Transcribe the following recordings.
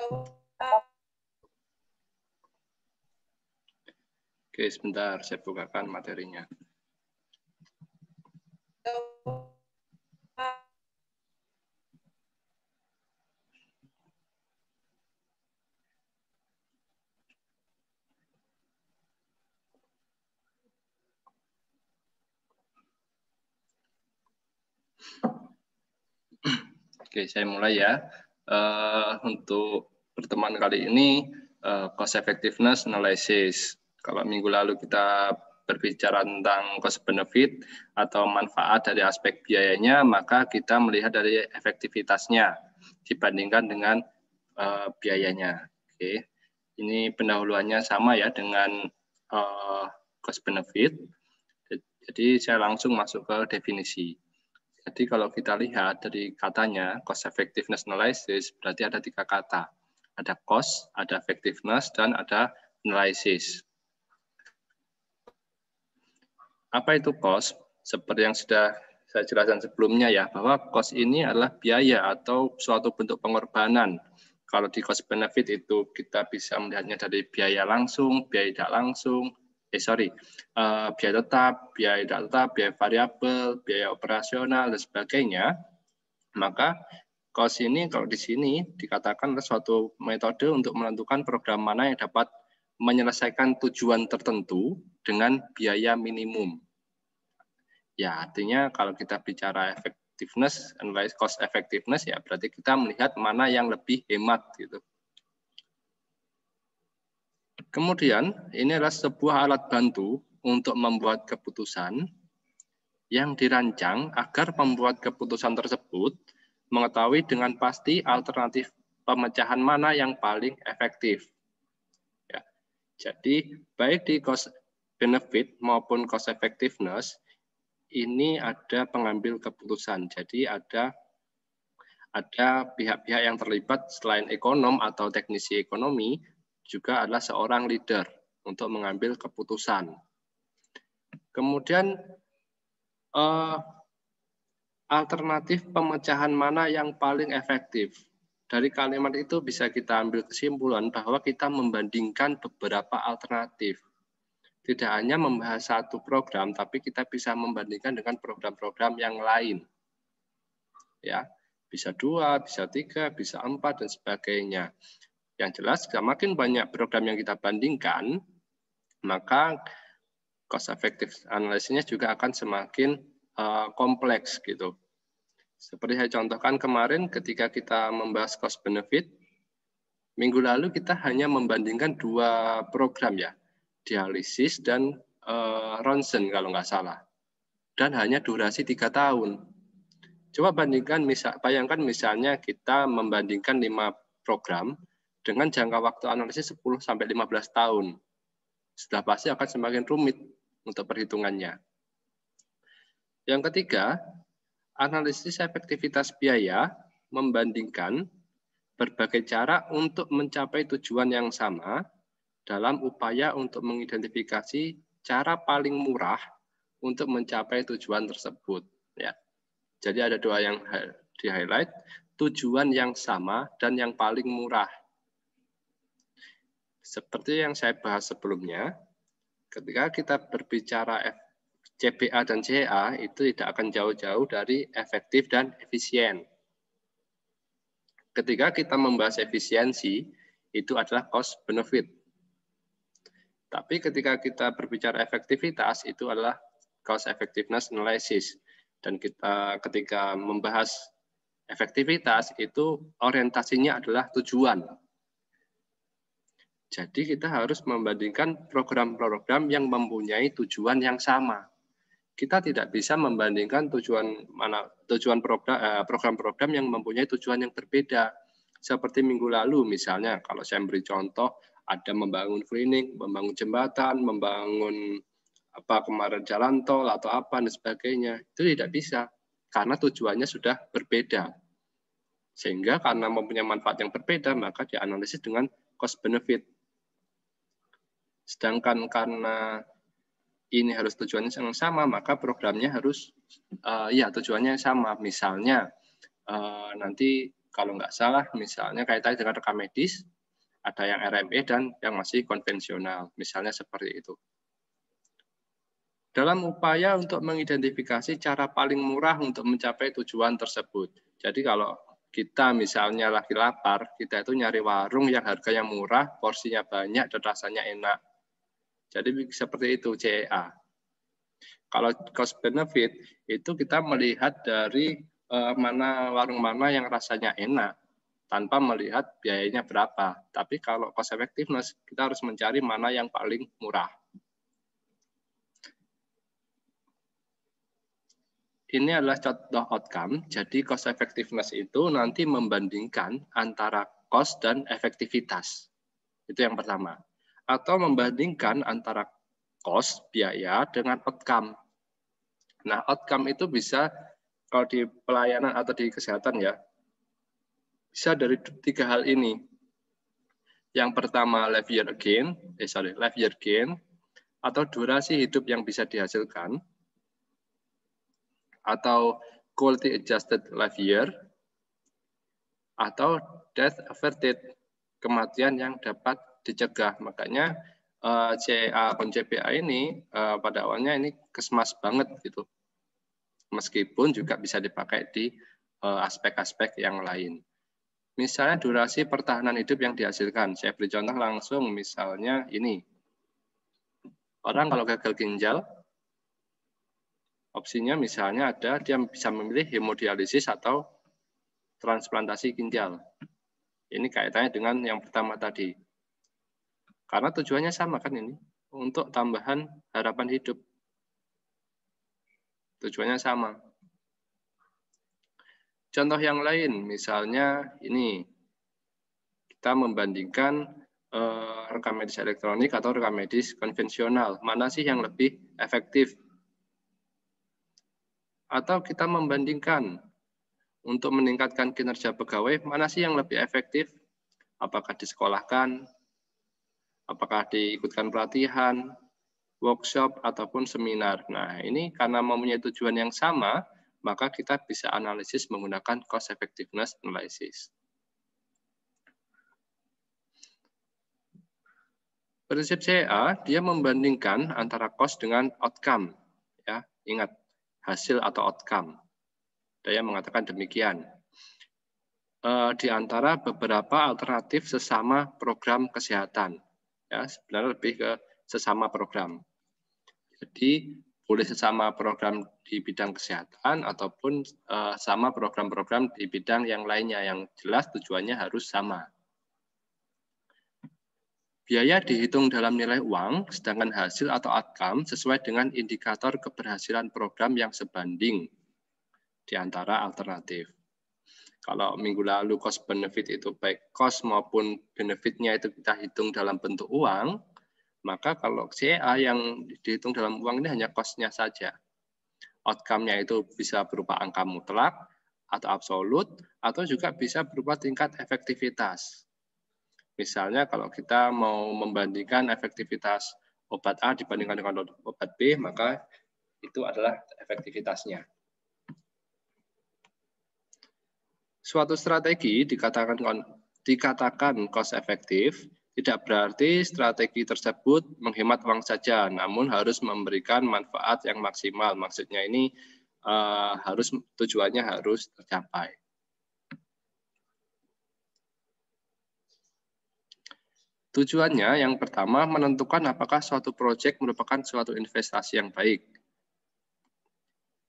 Oke, sebentar saya bukakan materinya. Oke, saya mulai ya. Untuk pertemuan kali ini, cost effectiveness analysis. Kalau minggu lalu kita berbicara tentang cost benefit atau manfaat dari aspek biayanya, maka kita melihat dari efektivitasnya dibandingkan dengan biayanya. Oke, ini pendahuluannya sama ya dengan cost benefit. Jadi saya langsung masuk ke definisi. Jadi kalau kita lihat dari katanya cost effectiveness analysis berarti ada 3 kata. Ada cost, ada effectiveness, dan ada analysis. Apa itu cost? Seperti yang sudah saya jelaskan sebelumnya ya, bahwa cost ini adalah biaya atau suatu bentuk pengorbanan. Kalau di cost benefit itu kita bisa melihatnya dari biaya langsung, biaya tidak langsung, biaya tetap, biaya tidak tetap, biaya variabel, biaya operasional, dan sebagainya. Maka cost ini kalau di sini dikatakan adalah suatu metode untuk menentukan program mana yang dapat menyelesaikan tujuan tertentu dengan biaya minimum. Ya, artinya kalau kita bicara effectiveness, analyze cost effectiveness, ya berarti kita melihat mana yang lebih hemat gitu. Kemudian, ini adalah sebuah alat bantu untuk membuat keputusan yang dirancang agar pembuat keputusan tersebut mengetahui dengan pasti alternatif pemecahan mana yang paling efektif. Ya. Jadi, baik di cost benefit maupun cost effectiveness, ini ada pengambil keputusan. Jadi, ada pihak-pihak yang terlibat selain ekonom atau teknisi ekonomi, juga adalah seorang leader untuk mengambil keputusan. Kemudian alternatif pemecahan mana yang paling efektif. Dari kalimat itu bisa kita ambil kesimpulan bahwa kita membandingkan beberapa alternatif. Tidak hanya membahas satu program, tapi kita bisa membandingkan dengan program-program yang lain. Ya, bisa 2, bisa 3, bisa 4, dan sebagainya. Yang jelas, semakin banyak program yang kita bandingkan, maka cost effective analisisnya juga akan semakin kompleks gitu. Seperti saya contohkan kemarin ketika kita membahas cost benefit, minggu lalu kita hanya membandingkan 2 program ya, dialisis dan ronsen kalau nggak salah. Dan hanya durasi 3 tahun. Coba bayangkan misalnya kita membandingkan 5 program dengan jangka waktu analisis 10-15 tahun. Sudah pasti akan semakin rumit untuk perhitungannya. Yang ketiga, analisis efektivitas biaya membandingkan berbagai cara untuk mencapai tujuan yang sama dalam upaya untuk mengidentifikasi cara paling murah untuk mencapai tujuan tersebut. Ya. Jadi ada 2 yang di-highlight, tujuan yang sama dan yang paling murah. Seperti yang saya bahas sebelumnya, ketika kita berbicara CBA dan CA itu tidak akan jauh-jauh dari efektif dan efisien. Ketika kita membahas efisiensi, itu adalah cost benefit. Tapi ketika kita berbicara efektivitas, itu adalah cost effectiveness analysis. Dan kita ketika membahas efektivitas, itu orientasinya adalah tujuan. Jadi kita harus membandingkan program-program yang mempunyai tujuan yang sama. Kita tidak bisa membandingkan program-program yang mempunyai tujuan yang berbeda. Seperti minggu lalu misalnya, kalau saya beri contoh, ada membangun klinik, membangun jembatan, membangun kemarin jalan tol atau apa dan sebagainya. Itu tidak bisa karena tujuannya sudah berbeda. Sehingga karena mempunyai manfaat yang berbeda, maka dianalisis dengan cost benefit. Sedangkan karena ini harus tujuannya yang sama, maka programnya harus tujuannya sama. Misalnya nanti Kalau nggak salah, misalnya kaitannya dengan rekam medis, ada yang RME dan yang masih konvensional, misalnya seperti itu. Dalam upaya untuk mengidentifikasi cara paling murah untuk mencapai tujuan tersebut. Jadi kalau kita misalnya lagi lapar, kita itu nyari warung yang harganya murah, porsinya banyak, dan rasanya enak. Jadi seperti itu CEA. Kalau cost benefit, itu kita melihat dari mana warung mana yang rasanya enak, tanpa melihat biayanya berapa. Tapi kalau cost effectiveness, kita harus mencari mana yang paling murah. Ini adalah contoh outcome, jadi cost effectiveness itu nanti membandingkan antara cost dan efektivitas. Itu yang pertama. Atau membandingkan antara cost, biaya, dengan outcome. Nah, outcome itu bisa, kalau di pelayanan atau di kesehatan ya, bisa dari 3 hal ini. Yang pertama, life year gain, atau durasi hidup yang bisa dihasilkan, atau quality adjusted life year, atau death averted, kematian yang dapat dicegah. Makanya CA atau CPA ini pada awalnya ini kesmas banget gitu. Meskipun juga bisa dipakai di aspek-aspek yang lain. Misalnya durasi pertahanan hidup yang dihasilkan. Saya beri contoh langsung, misalnya ini. Orang kalau gagal ginjal, opsinya misalnya ada, dia bisa memilih hemodialisis atau transplantasi ginjal. Ini kaitannya dengan yang pertama tadi. Karena tujuannya sama kan ini, untuk tambahan harapan hidup. Tujuannya sama. Contoh yang lain, misalnya ini, kita membandingkan rekam medis elektronik atau rekam medis konvensional. Mana sih yang lebih efektif? Atau kita membandingkan untuk meningkatkan kinerja pegawai, mana sih yang lebih efektif? Apakah disekolahkan? Apakah diikutkan pelatihan, workshop, ataupun seminar? Nah, ini karena mempunyai tujuan yang sama, maka kita bisa analisis menggunakan cost effectiveness analysis. Prinsip CA, dia membandingkan antara cost dengan outcome. Ya, ingat, hasil atau outcome. Dia mengatakan demikian. Di antara beberapa alternatif sesama program kesehatan. Ya, sebenarnya lebih ke sesama program. Jadi, boleh sesama program di bidang kesehatan ataupun sama program-program di bidang yang lainnya, yang jelas tujuannya harus sama. Biaya dihitung dalam nilai uang, sedangkan hasil atau outcome sesuai dengan indikator keberhasilan program yang sebanding di antara alternatif. Kalau minggu lalu cost benefit itu baik cost maupun benefitnya itu kita hitung dalam bentuk uang, maka kalau CA yang dihitung dalam uang ini hanya cost-nya saja. Outcome-nya itu bisa berupa angka mutlak atau absolut, atau juga bisa berupa tingkat efektivitas. Misalnya kalau kita mau membandingkan efektivitas obat A dibandingkan dengan obat B, maka itu adalah efektivitasnya. Suatu strategi dikatakan cost efektif, tidak berarti strategi tersebut menghemat uang saja, namun harus memberikan manfaat yang maksimal. Maksudnya ini tujuannya harus tercapai. Tujuannya yang pertama menentukan apakah suatu proyek merupakan suatu investasi yang baik.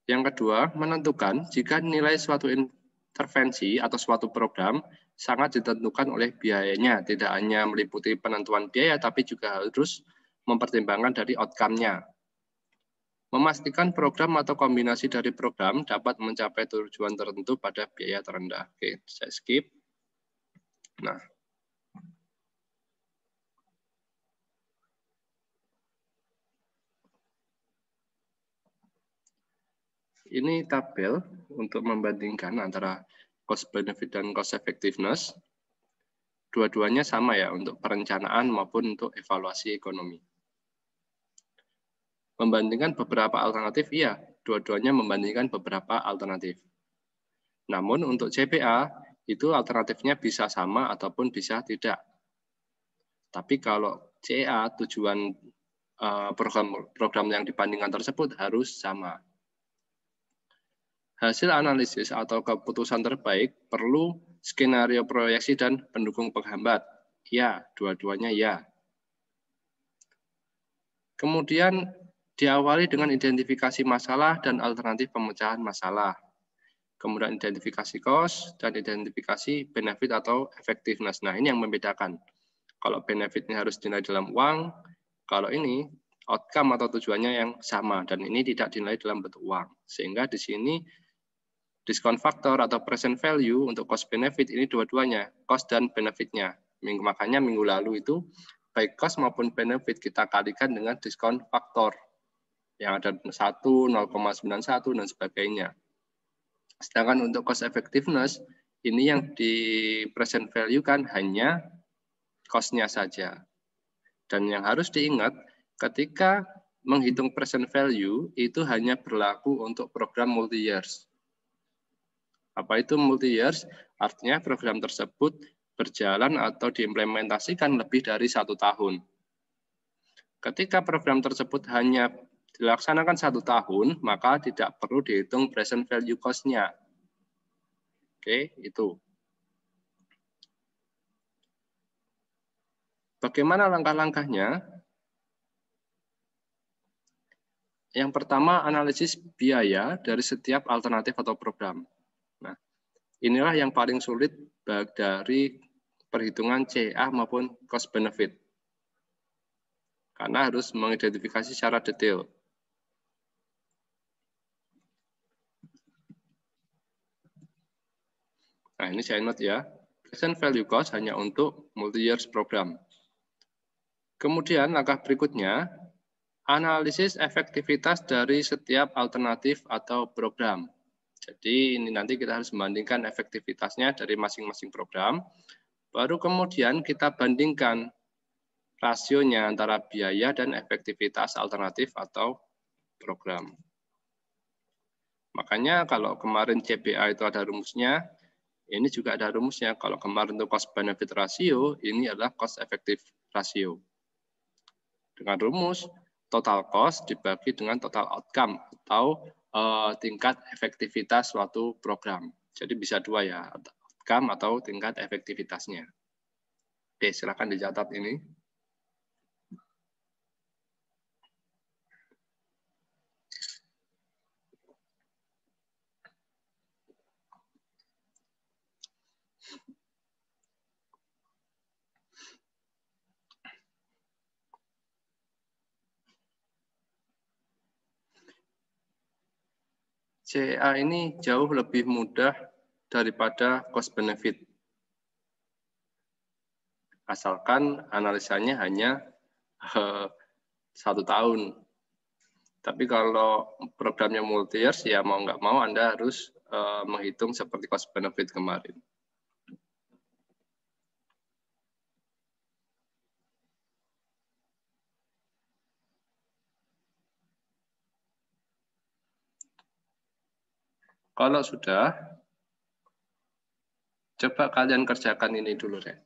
Yang kedua, menentukan jika nilai suatu intervensi atau suatu program sangat ditentukan oleh biayanya, tidak hanya meliputi penentuan biaya, tapi juga harus mempertimbangkan dari outcome-nya. Memastikan program atau kombinasi dari program dapat mencapai tujuan tertentu pada biaya terendah. Oke, saya skip. Nah, ini tabel untuk membandingkan antara cost benefit dan cost effectiveness. Dua-duanya sama ya untuk perencanaan maupun untuk evaluasi ekonomi. Membandingkan beberapa alternatif, iya, dua-duanya membandingkan beberapa alternatif. Namun untuk CPA itu alternatifnya bisa sama ataupun bisa tidak. Tapi kalau CEA, tujuan program yang dibandingkan tersebut harus sama. Hasil analisis atau keputusan terbaik perlu skenario proyeksi dan pendukung penghambat. Ya, dua-duanya ya. Kemudian diawali dengan identifikasi masalah dan alternatif pemecahan masalah. Kemudian identifikasi cost dan identifikasi benefit atau effectiveness. Nah, ini yang membedakan. Kalau benefitnya harus dinilai dalam uang, kalau ini outcome atau tujuannya yang sama dan ini tidak dinilai dalam bentuk uang. Sehingga di sini diskon faktor atau present value untuk cost benefit ini dua-duanya, cost dan benefitnya. Makanya minggu lalu itu baik cost maupun benefit kita kalikan dengan diskon faktor yang ada 1, 0,91 dan sebagainya. Sedangkan untuk cost effectiveness ini yang di present value kan hanya cost-nya saja. Dan yang harus diingat ketika menghitung present value itu hanya berlaku untuk program multi years. Apa itu multi years? Artinya program tersebut berjalan atau diimplementasikan lebih dari 1 tahun. Ketika program tersebut hanya dilaksanakan 1 tahun, maka tidak perlu dihitung present value cost-nya. Oke, itu. Bagaimana langkah-langkahnya? Yang pertama, analisis biaya dari setiap alternatif atau program. Nah, inilah yang paling sulit dari perhitungan CA maupun cost benefit. Karena harus mengidentifikasi secara detail. Nah, ini saya note ya. Present value cost hanya untuk multi-years program. Kemudian langkah berikutnya, analisis efektivitas dari setiap alternatif atau program. Jadi ini nanti kita harus membandingkan efektivitasnya dari masing-masing program. Baru kemudian kita bandingkan rasionya antara biaya dan efektivitas alternatif atau program. Makanya kalau kemarin CBA itu ada rumusnya, ini juga ada rumusnya. Kalau kemarin itu cost benefit ratio, ini adalah cost effective ratio. Dengan rumus total cost dibagi dengan total outcome atau tingkat efektivitas suatu program. Jadi bisa dua ya, outcome atau tingkat efektivitasnya. Oke, silakan dicatat ini. CA ini jauh lebih mudah daripada cost benefit. Asalkan analisanya hanya 1 tahun. Tapi kalau programnya multi years, ya mau nggak mau Anda harus menghitung seperti cost benefit kemarin. Kalau sudah, coba kalian kerjakan ini dulu deh.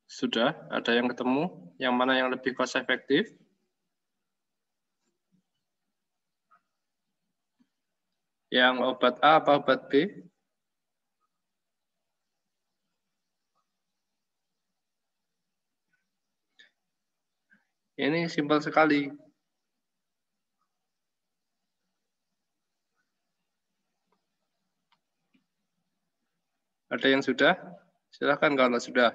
Sudah? Ada yang ketemu? Yang mana yang lebih cost efektif? Yang obat A apa obat B? Ini simpel sekali. Ada yang sudah? Silakan kalau sudah.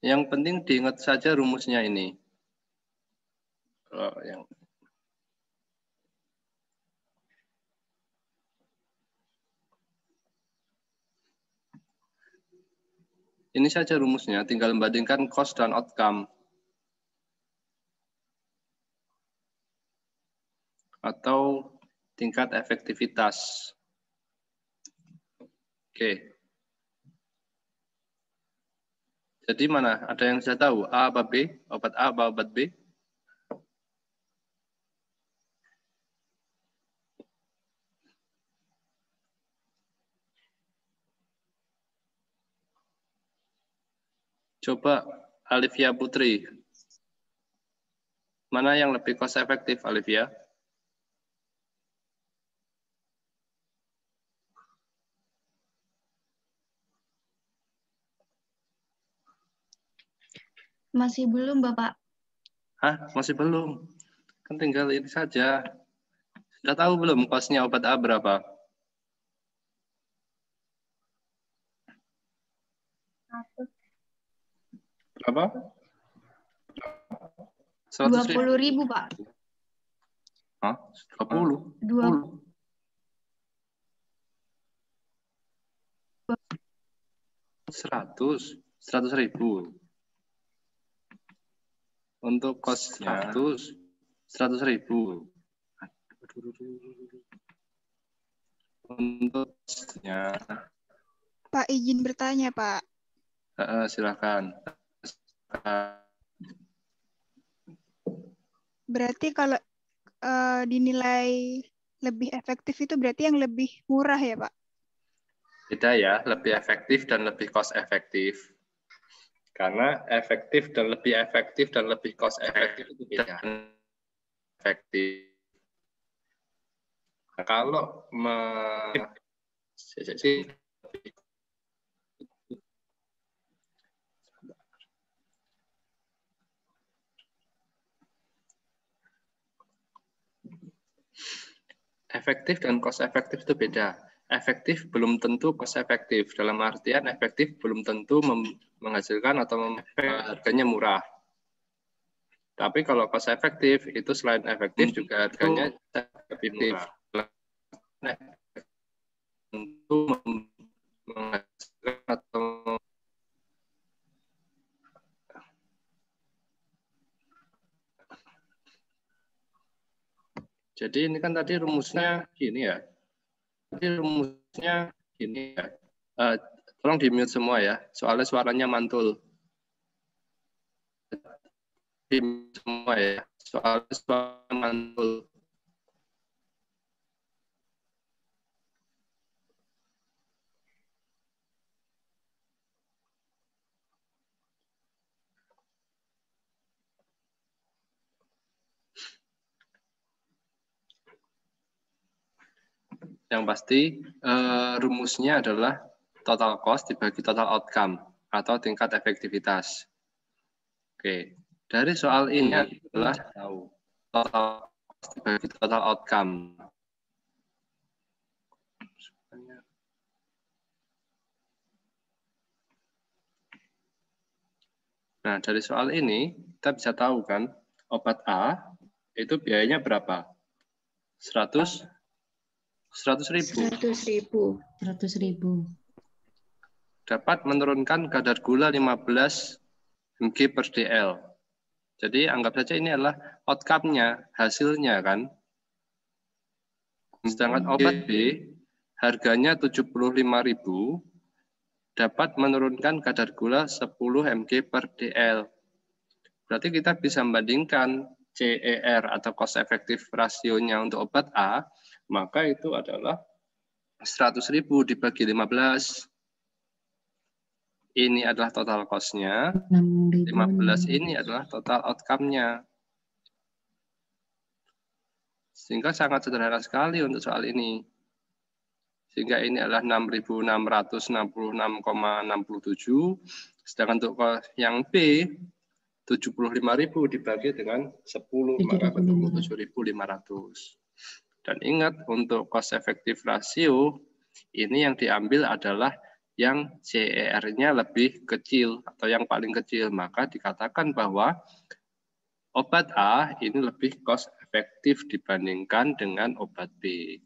Yang penting diingat saja rumusnya ini. Ini saja rumusnya, tinggal membandingkan cost dan outcome. Atau tingkat efektivitas. Oke. Jadi mana? Ada yang sudah tahu? A apa B? Obat A apa obat B? Coba Alivia Putri. Mana yang lebih cost efektif, Alivia? Masih belum, Bapak. Hah? Masih belum? Kan tinggal ini saja. Sudah tahu belum cost-nya obat A berapa? Berapa? 20.000, Pak. Hah? 20? 20. 100.000. Untuk cost-nya 100.000. Untuk cost-nya. Pak, izin bertanya, Pak. Silakan. Berarti kalau dinilai lebih efektif itu berarti yang lebih murah ya, Pak? Beda ya, lebih efektif dan lebih cost efektif. Karena efektif dan lebih cost efektif itu beda. Efektif. Nah, kalau efektif dan cost efektif itu beda. Efektif belum tentu cost efektif. Dalam artian efektif belum tentu menghasilkan atau harganya murah. Tapi kalau cost efektif itu selain efektif juga harganya efektif. Tentu menghasilkan atau jadi ini kan tadi rumusnya gini ya. Tadi rumusnya gini ya. Tolong di-mute semua ya, soalnya suaranya mantul. Di-mute semua ya, soalnya suaranya mantul. Yang pasti rumusnya adalah total cost dibagi total outcome atau tingkat efektivitas. Oke, dari soal ini adalah tahu total cost dibagi total outcome. Nah, dari soal ini kita bisa tahu kan obat A itu biayanya berapa? 100.000. 100.000. Dapat menurunkan kadar gula 15 mg per dl. Jadi anggap saja ini adalah outcome-nya, hasilnya kan. Sedangkan obat B harganya 75.000 dapat menurunkan kadar gula 10 mg per dl. Berarti kita bisa membandingkan CER atau cost effective ratio-nya untuk obat A, maka itu adalah 100.000 dibagi 15. Ini adalah total cost-nya, 15 ini adalah total outcome-nya. Sehingga sangat sederhana sekali untuk soal ini. Sehingga ini adalah 6.666,67, sedangkan untuk yang B, 75.000 dibagi dengan 10, maka ketemu 7.500. Dan ingat, untuk cost effective ratio, ini yang diambil adalah yang CER-nya lebih kecil atau yang paling kecil, maka dikatakan bahwa obat A ini lebih cost efektif dibandingkan dengan obat B.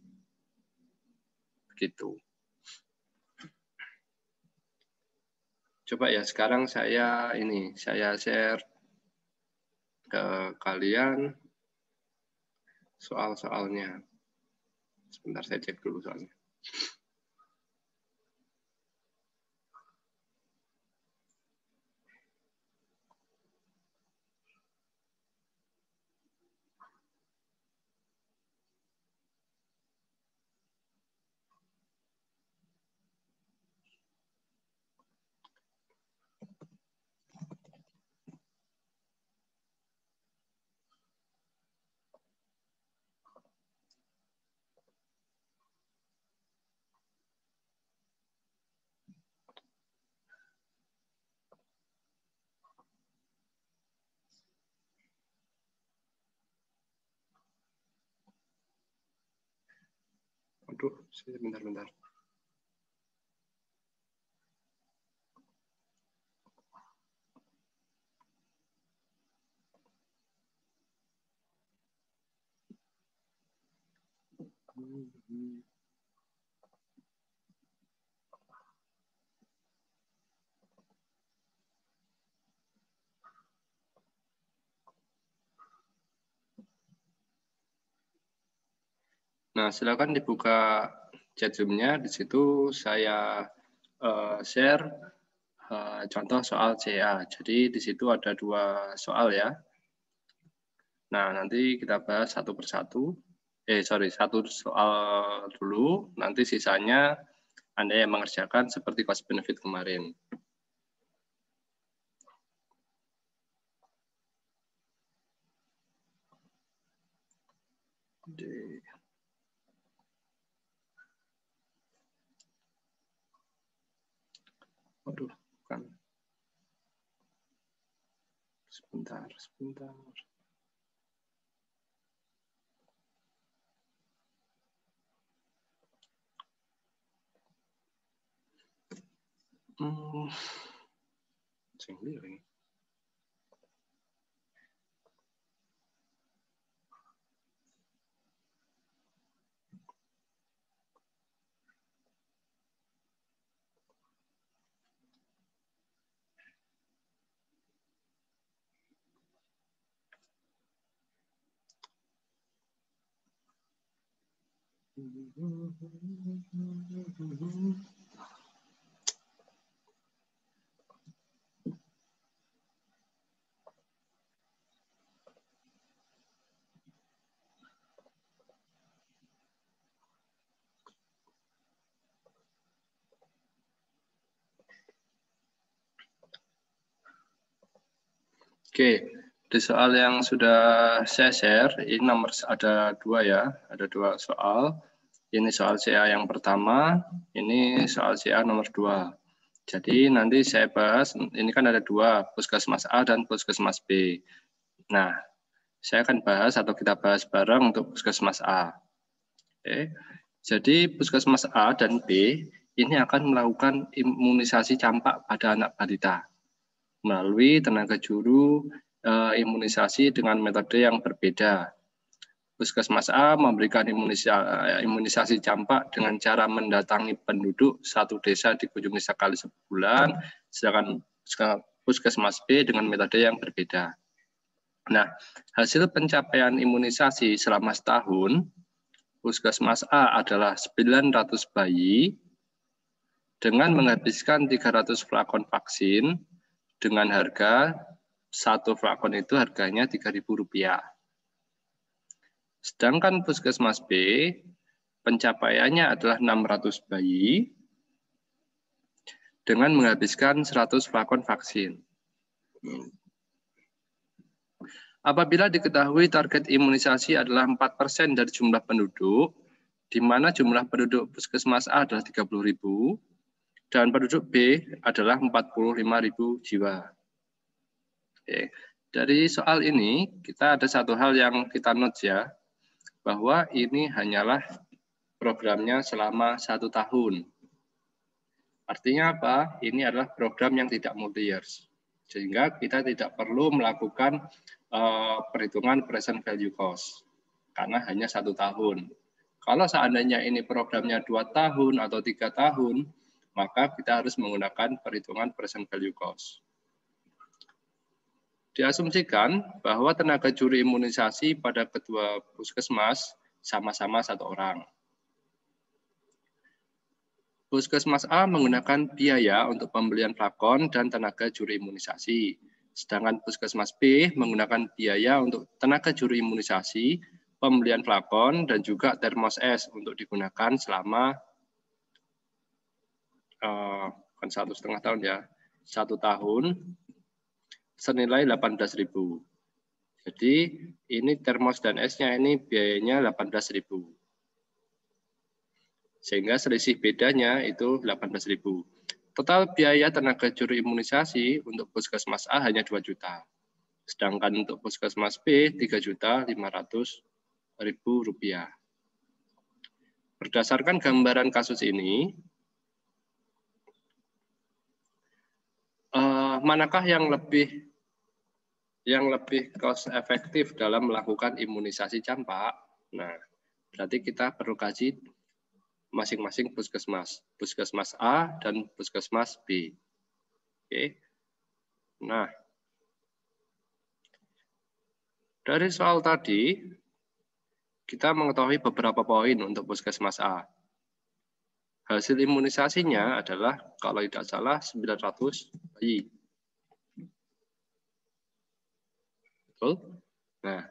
Gitu. Coba ya, sekarang saya share ke kalian soal-soalnya. Sebentar, saya cek dulu soalnya. Aduh, bentar. Nah, silakan dibuka chat Zoom-nya. Di situ saya share contoh soal CA. Jadi di situ ada 2 soal ya. Nah, nanti kita bahas satu persatu. Satu soal dulu. Nanti sisanya Anda yang mengerjakan seperti cost benefit kemarin. Waduh, bukan. Sebentar. Sendiri. Oke, di soal yang sudah saya share, ini nomor ada 2 ya, ada 2 soal. Ini soal CA yang pertama, ini soal CA nomor 2. Jadi nanti saya bahas, ini kan ada 2, puskesmas A dan puskesmas B. Nah, saya akan bahas atau kita bahas bareng untuk puskesmas A. Oke. Jadi puskesmas A dan B ini akan melakukan imunisasi campak pada anak balita melalui tenaga juru imunisasi dengan metode yang berbeda. Puskesmas A memberikan imunisasi campak dengan cara mendatangi penduduk satu desa dikunjungi sekali sebulan, sedangkan Puskesmas B dengan metode yang berbeda. Nah, hasil pencapaian imunisasi selama setahun, Puskesmas A adalah 900 bayi dengan menghabiskan 300 flakon vaksin dengan harga satu flakon itu harganya Rp3.000. Sedangkan Puskesmas B pencapaiannya adalah 600 bayi dengan menghabiskan 100 flakon vaksin. Apabila diketahui target imunisasi adalah 4% dari jumlah penduduk, di mana jumlah penduduk Puskesmas A adalah 30.000 dan penduduk B adalah 45.000 jiwa. Oke. Dari soal ini, kita ada satu hal yang kita note ya, bahwa ini hanyalah programnya selama 1 tahun. Artinya apa? Ini adalah program yang tidak multi-years. Sehingga kita tidak perlu melakukan perhitungan present value cost. Karena hanya 1 tahun. Kalau seandainya ini programnya 2 tahun atau 3 tahun, maka kita harus menggunakan perhitungan present value cost. Diasumsikan bahwa tenaga juri imunisasi pada ketua puskesmas sama-sama 1 orang. Puskesmas A menggunakan biaya untuk pembelian flakon dan tenaga juri imunisasi. Sedangkan Puskesmas B menggunakan biaya untuk tenaga juri imunisasi, pembelian flakon, dan juga termos es untuk digunakan selama kan 1,5 tahun ya, 1 tahun senilai 18.000. Jadi ini termos dan esnya ini biayanya 18.000. Sehingga selisih bedanya itu 18.000. Total biaya tenaga juri imunisasi untuk Puskesmas A hanya 2 juta. Sedangkan untuk Puskesmas B 3.500.000 rupiah. Berdasarkan gambaran kasus ini, manakah yang lebih cost efektif dalam melakukan imunisasi campak? Nah, berarti kita perlu kaji masing-masing puskesmas, Puskesmas A dan Puskesmas B. Oke. Nah, dari soal tadi kita mengetahui beberapa poin untuk Puskesmas A. Hasil imunisasinya adalah kalau tidak salah 900 bayi. Betul? Nah,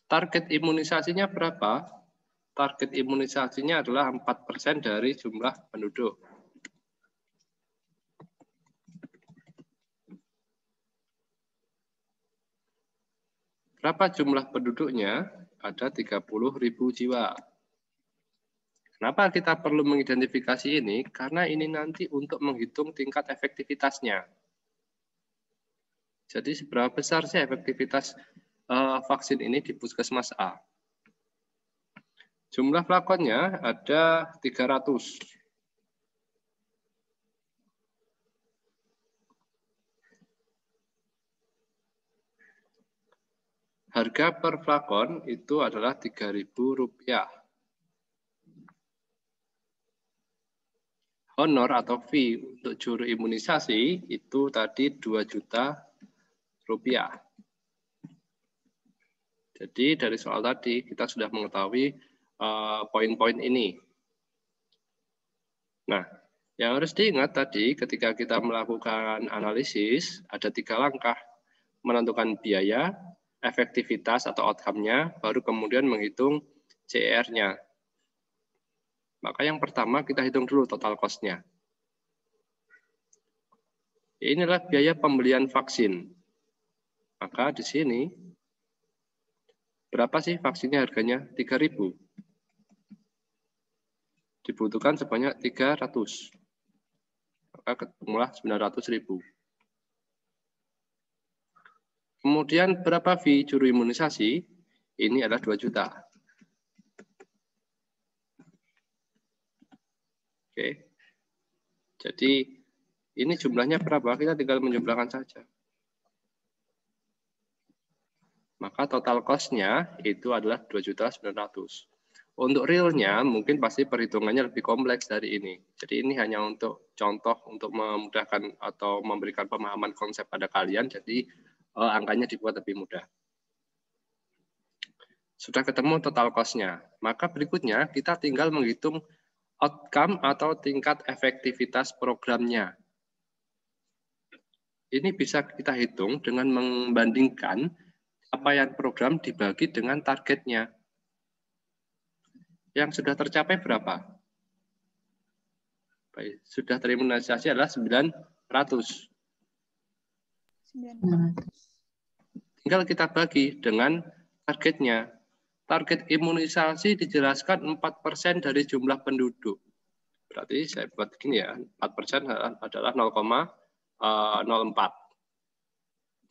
target imunisasinya berapa? Target imunisasinya adalah 4% dari jumlah penduduk. Berapa jumlah penduduknya? Ada 30.000 jiwa. Kenapa kita perlu mengidentifikasi ini? Karena ini nanti untuk menghitung tingkat efektivitasnya. Jadi seberapa besar sih efektivitas vaksin ini di Puskesmas A? Jumlah flakonnya ada 300. Harga per flakon itu adalah Rp3.000. Honor atau fee untuk juru imunisasi itu tadi 2 juta rupiah. Jadi dari soal tadi kita sudah mengetahui poin-poin ini. Nah, yang harus diingat tadi ketika kita melakukan analisis ada 3 langkah. Menentukan biaya, efektivitas atau outcome-nya, baru kemudian menghitung CER-nya. Maka yang pertama kita hitung dulu total cost-nya. Inilah biaya pembelian vaksin. Maka di sini berapa sih vaksinnya harganya? 3.000. Dibutuhkan sebanyak 300. Maka ketemulah 900.000. Kemudian berapa fee juru imunisasi? Ini adalah 2 juta. Oke. Jadi ini jumlahnya berapa? Kita tinggal menjumlahkan saja. Maka total cost-nya itu adalah 2.900.000. Untuk realnya mungkin pasti perhitungannya lebih kompleks dari ini. Jadi ini hanya untuk contoh untuk memudahkan atau memberikan pemahaman konsep pada kalian. Jadi angkanya dibuat lebih mudah. Sudah ketemu total cost-nya. Maka berikutnya kita tinggal menghitung outcome atau tingkat efektivitas programnya. Ini bisa kita hitung dengan membandingkan capaian program dibagi dengan targetnya. Yang sudah tercapai berapa? Baik, sudah terimunisasi adalah 900. 900. Tinggal kita bagi dengan targetnya. Target imunisasi dijelaskan 4% dari jumlah penduduk. Berarti saya buat gini ya, 4% adalah 0,04.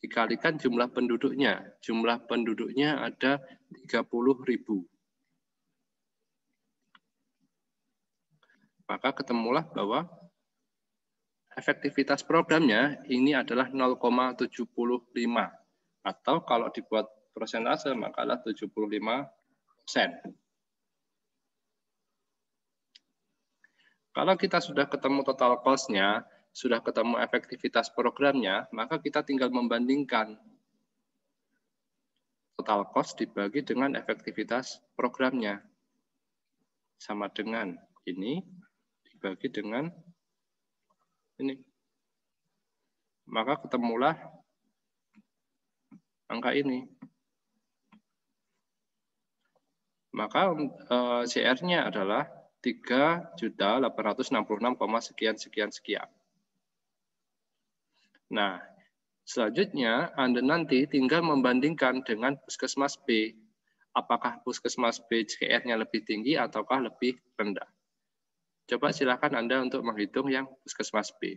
Dikalikan jumlah penduduknya. Jumlah penduduknya ada 30.000. Maka ketemulah bahwa efektivitas programnya ini adalah 0,75. Atau kalau dibuat persentase maka adalah 75%. Kalau kita sudah ketemu total cost-nya, sudah ketemu efektivitas programnya, maka kita tinggal membandingkan total cost dibagi dengan efektivitas programnya. Sama dengan ini dibagi dengan ini. Maka ketemulah angka ini. Maka CR-nya adalah 3.866, sekian. Nah, selanjutnya Anda nanti tinggal membandingkan dengan puskesmas B. Apakah puskesmas B CR-nya lebih tinggi ataukah lebih rendah? Coba silakan Anda untuk menghitung yang puskesmas B.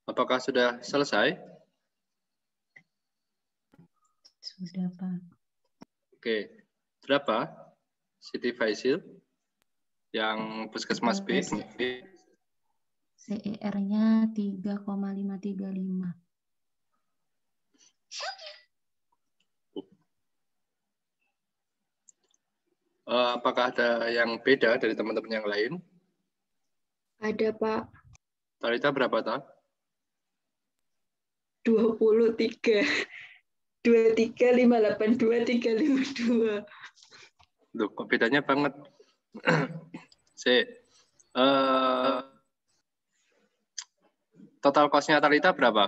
Apakah sudah selesai? Sudah, Pak. Oke. Berapa Siti Faisil yang Puskesmas B? CER-nya 3,535. Apakah ada yang beda dari teman-teman yang lain? Ada, Pak. Talita berapa, Ta? 23. 23, 582, 352. Loh, kok bedanya banget? Total cost-nya Talita berapa?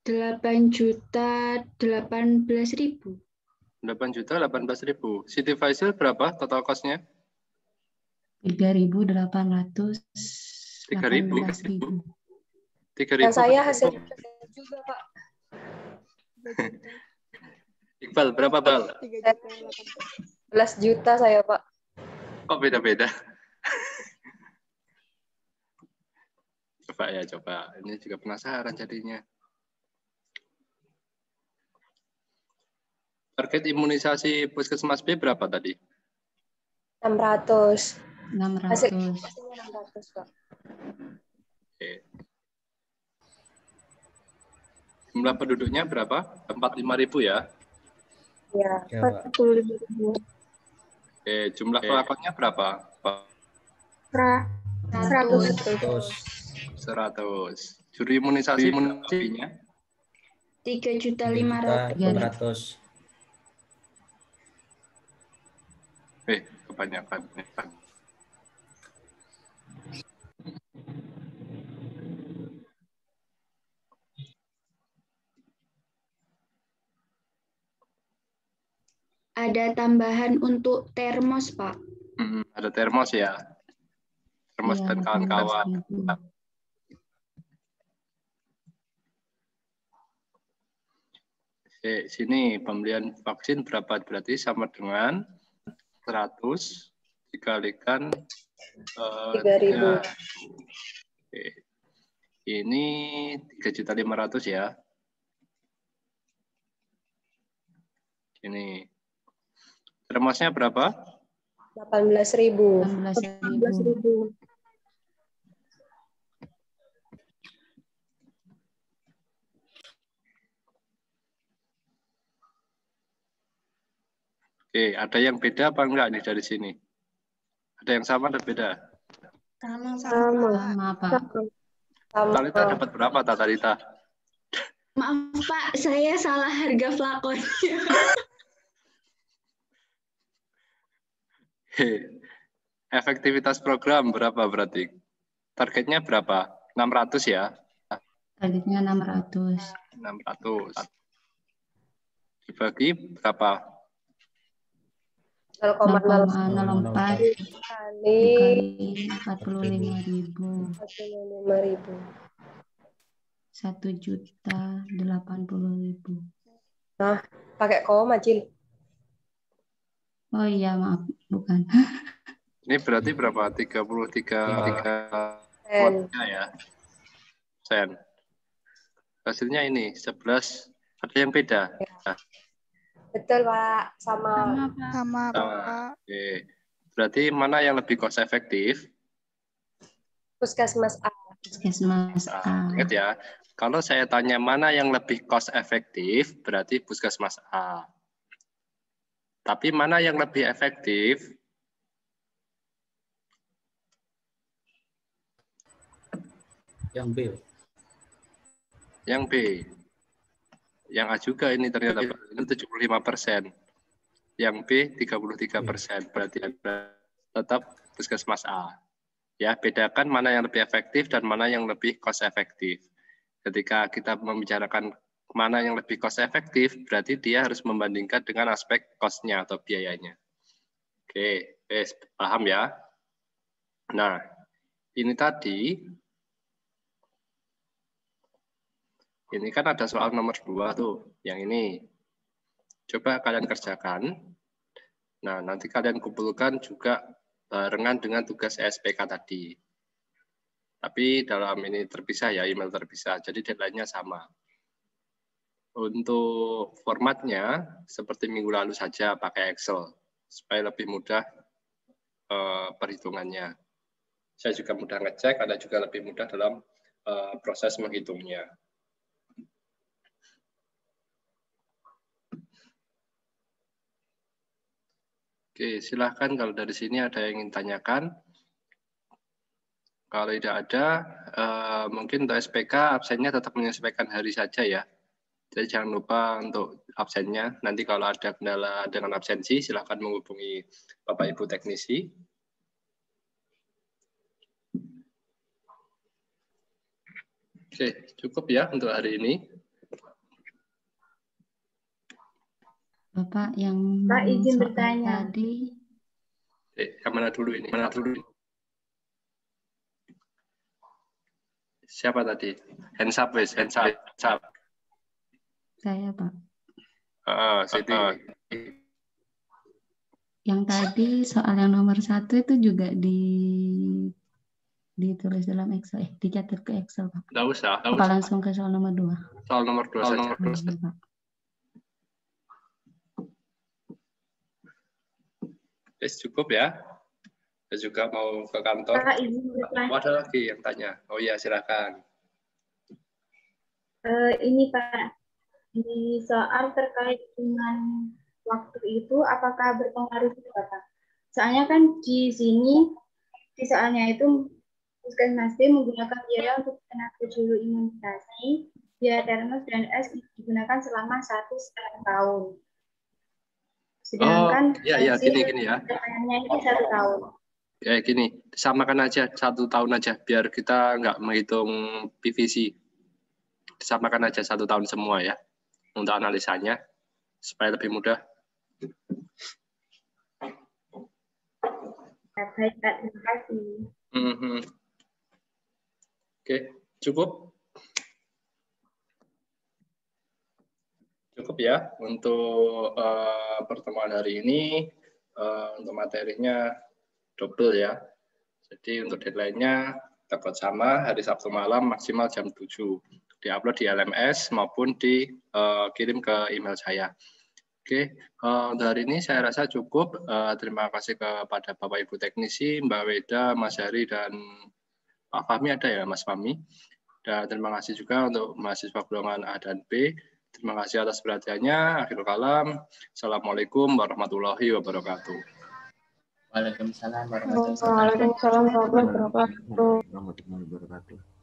Rp8.018.000. 8.018.000. Siti Faisal berapa total cost-nya? 3.818.000. 3.000. 3.000. Saya hasil juga, Pak. Iqbal, berapa, Bal? 11 juta saya, Pak. Kok beda-beda? Coba ya, coba. Ini juga penasaran jadinya. Target imunisasi Puskesmas B berapa tadi? 600. 600. Hasilnya 600, Pak. Oke. Jumlah penduduknya berapa? 45.000 ya? Ya, 45.000. Oke, jumlah pelakonnya berapa? 100. 100. Juri imunisasinya? 3.500.000. Kebanyakan. Ada tambahan untuk termos, Pak. Ada termos ya? Termos dan kawan-kawan. Oke, sini pembelian vaksin berapa? Berarti sama dengan 100 dikalikan 3.000. Oke. Ini 3.500.000 ya. Ini. Termosnya berapa? 18.000. 18.000. Oke, ada yang beda apa enggak nih dari sini? Ada yang sama atau beda? Sama, Pak. Talita dapat berapa, Talita? Maaf, Pak, saya salah harga flakonnya. Efektivitas program berapa berarti? Targetnya berapa? 600 ya? Targetnya 600. 600. Dibagi berapa? 0,04 dikali 45.000. 1.080.000. Nah, pakai koma, Cil. Oh iya, maaf, bukan. Ini berarti berapa? 33 ya. Sen. Hasilnya ini 11. Ada yang beda? Betul, Pak. Sama. Sama, Pak. Oke. Berarti mana yang lebih cost efektif? Puskesmas A. Puskesmas A. Ingat ya, kalau saya tanya mana yang lebih cost efektif, berarti Puskesmas A. Tapi mana yang lebih efektif? Yang B. Yang B. Yang A juga ini ternyata ini 75%. Yang B 33%. Berarti tetap Puskesmas A. Ya, bedakan mana yang lebih efektif dan mana yang lebih cost efektif. Ketika kita membicarakan mana yang lebih cost efektif, berarti dia harus membandingkan dengan aspek cost-nya atau biayanya. Oke, paham ya? Nah, ini tadi, ini kan ada soal nomor 2 tuh, yang ini. Coba kalian kerjakan. Nah, nanti kalian kumpulkan juga barengan dengan tugas ESPK tadi. Tapi dalam ini terpisah ya, email terpisah, jadi deadline-nya sama. Untuk formatnya, seperti minggu lalu saja pakai Excel, supaya lebih mudah perhitungannya. Saya juga mudah ngecek, Anda juga lebih mudah dalam proses menghitungnya. Oke, silahkan kalau dari sini ada yang ingin tanyakan. Kalau tidak ada, mungkin untuk SPK absennya tetap menyesuaikan hari saja ya. Jadi jangan lupa untuk absennya. Nanti kalau ada kendala dengan absensi, silahkan menghubungi Bapak Ibu teknisi. Oke, cukup ya untuk hari ini. Bapak yang Pak, izin soal bertanya. tadi. Yang mana dulu ini? Mana dulu ini? Siapa tadi? Hands up, wes. Hands up. Saya, Pak. Siti. Yang tadi soal yang nomor 1 itu juga ditulis dalam Excel, dicatat ke Excel, Pak. Nggak usah. Apa langsung ke soal nomor 2? Soal nomor 2 saja. Iya, Pak. Cukup ya. Saya juga mau ke kantor. Pak, izin bertanya. Ada lagi yang tanya? Oh iya, silakan. Ini Pak, di soal terkait dengan waktu itu, apakah berpengaruh juga Pak? Soalnya kan di sini, di soalnya itu, Puskesmas B menggunakan biaya untuk tenaga juru imunisasi, biaya Termos dan S digunakan selama 1,5 tahun. Sedangkan iya, gini ya. ini 1 tahun. Kayak gini, disamakan aja 1 tahun aja, biar kita nggak menghitung PVC. Disamakan aja 1 tahun semua ya, untuk analisanya, supaya lebih mudah. Baik, Pak, terima kasih. Oke, cukup? Cukup ya, untuk pertemuan hari ini, untuk materinya double ya. Jadi untuk deadline-nya dapat sama hari Sabtu malam maksimal jam 7. Di-upload di LMS maupun dikirim ke email saya. Oke, untuk hari ini saya rasa cukup. Terima kasih kepada Bapak Ibu teknisi, Mbak Weda, Mas Hari, dan Pak Fahmi ada ya, Mas Fahmi. Dan terima kasih juga untuk mahasiswa golongan A dan B. Terima kasih atas perhatiannya. Akhirul kalam. Assalamualaikum warahmatullahi wabarakatuh. Waalaikumsalam warahmatullahi wabarakatuh. Waalaikumsalam warahmatullahi wabarakatuh.